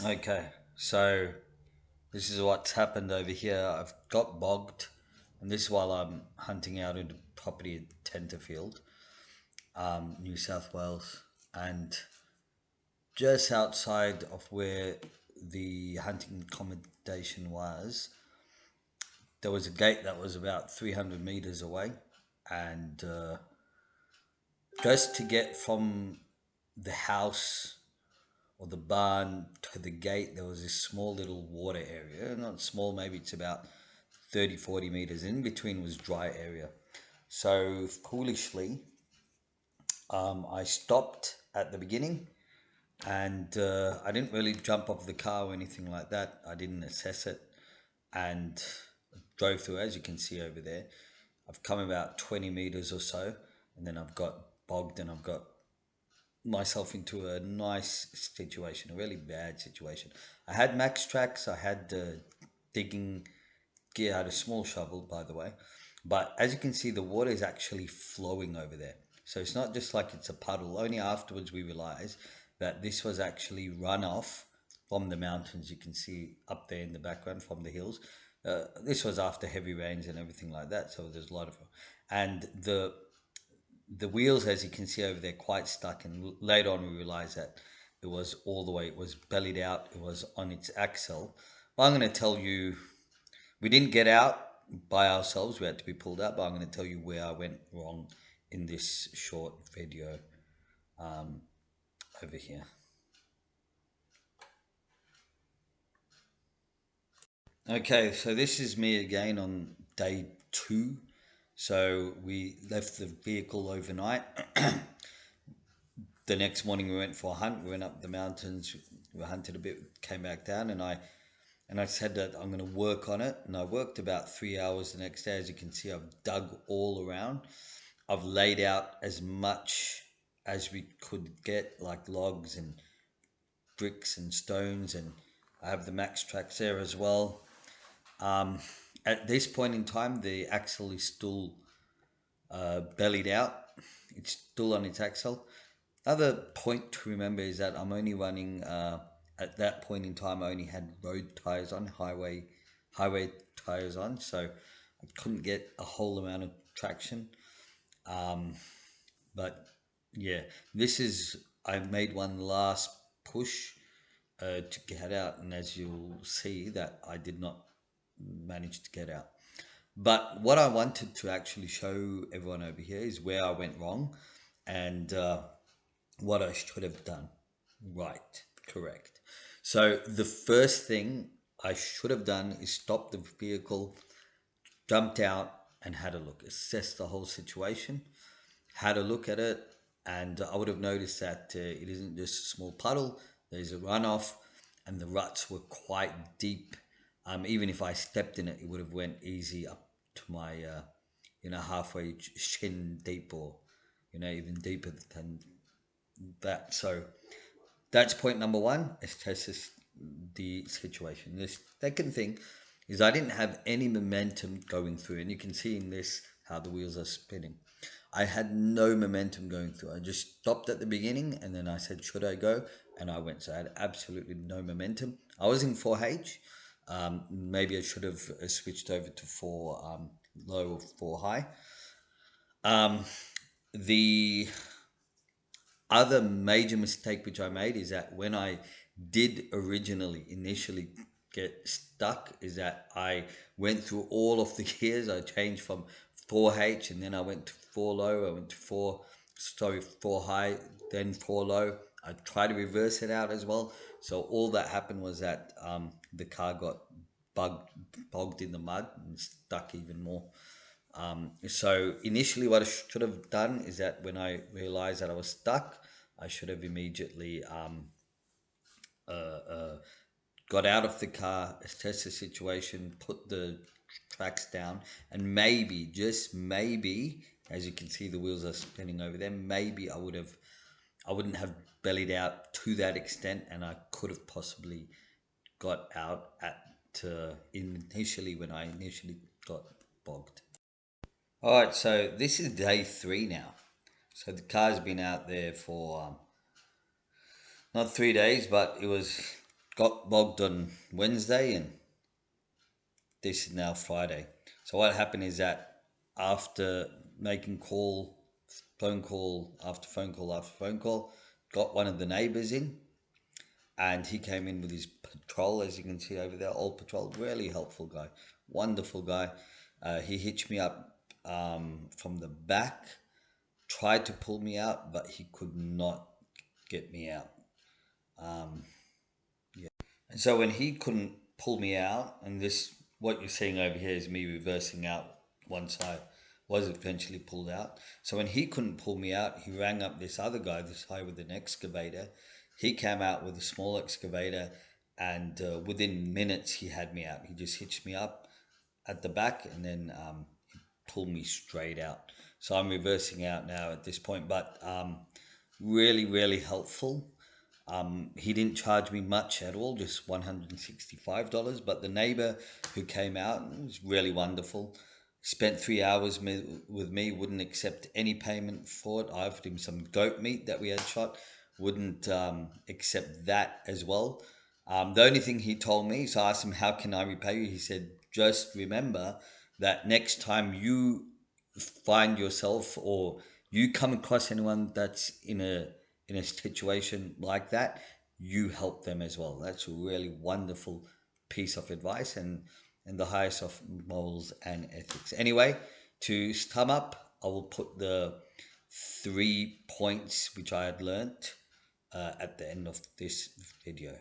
Okay, so this is what's happened over here. I've got bogged, and this is while I'm hunting out at a property at Tenterfield, New South Wales, and just outside of where the hunting accommodation was, there was a gate that was about 300 meters away, and just to get from the house or the barn to the gate, there was this small little water area. Not small, maybe it's about 30, 40 meters. In between was dry area. So foolishly, I stopped at the beginning, and I didn't really jump off the car or anything like that. I didn't assess it and drove through, as you can see over there. I've come about 20 meters or so, and then I've got bogged and I've got myself into a nice situation, a really bad situation. I had max tracks, I had digging gear, I had a small shovel, by the way. But as you can see, the water is actually flowing over there. So it's not just like it's a puddle. Only afterwards we realized that this was actually runoff from the mountains. You can see up there in the background from the hills. This was after heavy rains and everything like that. So there's a lot of, and the wheels, as you can see over there, quite stuck. And later on, we realized that it was all the way, it was bellied out, it was on its axle. Well, I'm going to tell you, we didn't get out by ourselves, we had to be pulled out, but I'm going to tell you where I went wrong in this short video um, over here. Okay, so this is me again on day 2. So we left the vehicle overnight. The next morning we went for a hunt. We went up the mountains. We hunted a bit, came back down, and I said that I'm going to work on it. And I worked about 3 hours the next day. As you can see, I've dug all around. I've laid out as much as we could get, like logs and bricks and stones, and I have the max tracks there as well. Um, at this point in time, the axle is still bellied out. It's still on its axle. Other point to remember is that I'm only running at that point in time. I only had road tires on, highway tires on, so I couldn't get a whole amount of traction. Um, but yeah, this is I made one last push to get out, and as you'll see, that I did not manage to get out. But what I wanted to actually show everyone over here is where I went wrong, and what I should have done right, correct. So the first thing I should have done is stop the vehicle, jumped out, and had a look, assess the whole situation, had a look at it, and I would have noticed that it isn't just a small puddle. There's a runoff, and the ruts were quite deep. Even if I stepped in it, it would have went easy up to my, halfway shin deep, or even deeper than that. So that's point number one. Assess the situation. The second thing is I didn't have any momentum going through, and you can see in this how the wheels are spinning. I had no momentum going through. I just stopped at the beginning, and then I said, should I go? And I went. So I had absolutely no momentum. I was in 4H. Maybe I should have switched over to 4 low or 4 high. The other major mistake which I made is that when I did initially get stuck, is that I went through all of the gears. I changed from 4H, and then I went to 4 low, I went to 4 high, then 4 low. I tried to reverse it out as well. So all that happened was that the car got bugged, bogged in the mud and stuck even more. So initially what I should have done is that when I realized that I was stuck, I should have immediately uh, uh, got out of the car, assessed the situation, put the tracks down, and maybe, just maybe, as you can see the wheels are spinning over there, maybe I wouldn't have bellied out to that extent, and I could have possibly got out at initially when I initially got bogged. All right, so this is day 3 now. So the car's been out there for not 3 days, but it was got bogged on Wednesday, and this is now Friday. So what happened is that after making phone call after phone call after phone call, got one of the neighbors in, and he came in with his patrol, as you can see over there, old patrol, really helpful guy, wonderful guy. He hitched me up from the back, tried to pull me out, but he could not get me out. And so when he couldn't pull me out, and this, what you're seeing over here is me reversing out one side, was eventually pulled out. So when he couldn't pull me out, he rang up this guy with an excavator. He came out with a small excavator, and within minutes he had me out. He just hitched me up at the back, and then he pulled me straight out. So I'm reversing out now at this point, but really, really helpful. He didn't charge me much at all, just $165. But the neighbor who came out was really wonderful. Spent 3 hours with me, wouldn't accept any payment for it. I offered him some goat meat that we had shot, wouldn't accept that as well. The only thing he told me, so I asked him, "How can I repay you?" He said, "Just remember that next time you find yourself, or you come across anyone that's in a situation like that, you help them as well." That's a really wonderful piece of advice, and the highest of morals and ethics. Anyway, to sum up, I will put the 3 points which I had learnt at the end of this video.